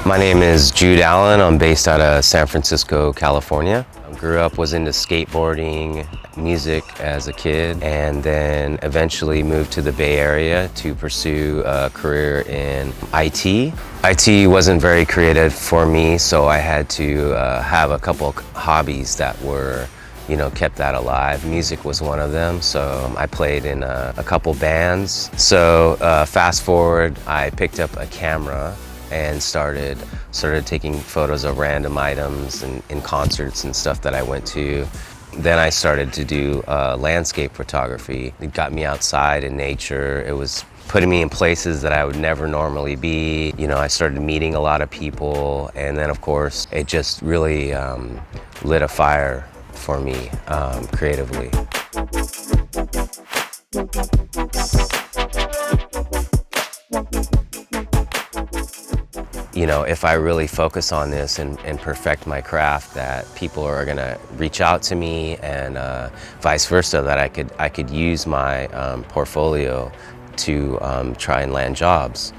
My name is Jude Allen. I'm based out of San Francisco, California. Grew up, was into skateboarding, music as a kid, and then eventually moved to the Bay Area to pursue a career in IT. IT wasn't very creative for me, so I had to have a couple of hobbies that were, kept that alive. Music was one of them, so I played in a couple bands. So fast forward, I picked up a camera and started taking photos of random items and in concerts and stuff that I went to. Then I started to do landscape photography. It got me outside in nature. It was putting me in places that I would never normally be. I started meeting a lot of people, and then of course it just really lit a fire for me creatively. If I really focus on this and perfect my craft, that people are gonna reach out to me, and vice versa, that I could use my portfolio to try and land jobs.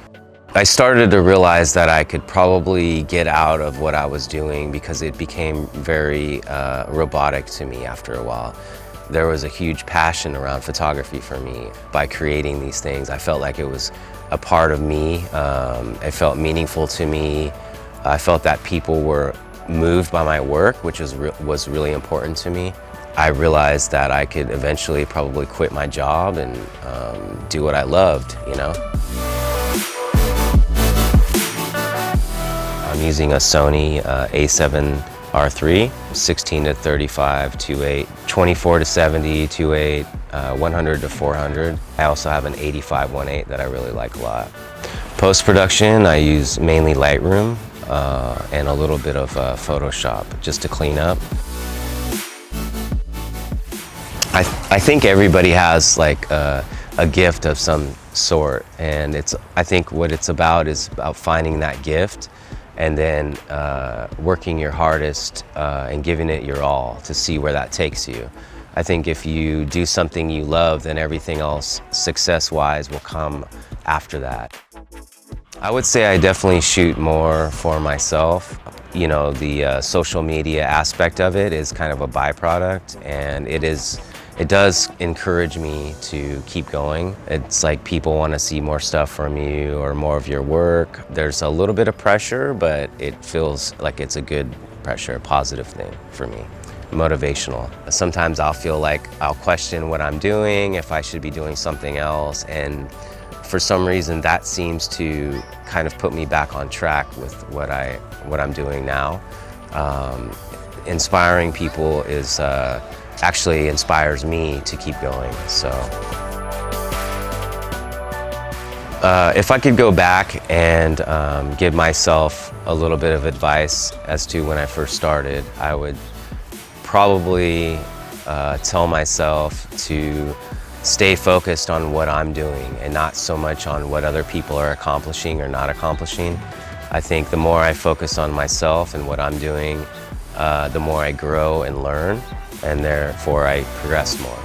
I started to realize that I could probably get out of what I was doing because it became very robotic to me after a while. There was a huge passion around photography for me. By creating these things, I felt like it was a part of me. It felt meaningful to me. I felt that people were moved by my work, which was really important to me. I realized that I could eventually probably quit my job and do what I loved, I'm using a Sony A07R3, 16 to 35, 2.8, 24 to 70, 2.8, 100 to 400. I also have an 85 1.8 that I really like a lot. Post-production, I use mainly Lightroom and a little bit of Photoshop just to clean up. I think everybody has like a gift of some sort, and I think what it's about is about finding that gift and then working your hardest and giving it your all to see where that takes you. I think if you do something you love, then everything else success-wise will come after that. I would say I definitely shoot more for myself. The social media aspect of it is kind of a byproduct, and it does encourage me to keep going. It's like people want to see more stuff from you or more of your work. There's a little bit of pressure, but it feels like it's a good pressure, a positive thing for me. Motivational. Sometimes I'll feel like I'll question what I'm doing, if I should be doing something else, and for some reason that seems to kind of put me back on track with what I'm doing now. Inspiring people is actually inspires me to keep going. So if I could go back and give myself a little bit of advice as to when I first started, I would probably tell myself to stay focused on what I'm doing and not so much on what other people are accomplishing or not accomplishing. I think the more I focus on myself and what I'm doing, the more I grow and learn, and therefore I progress more.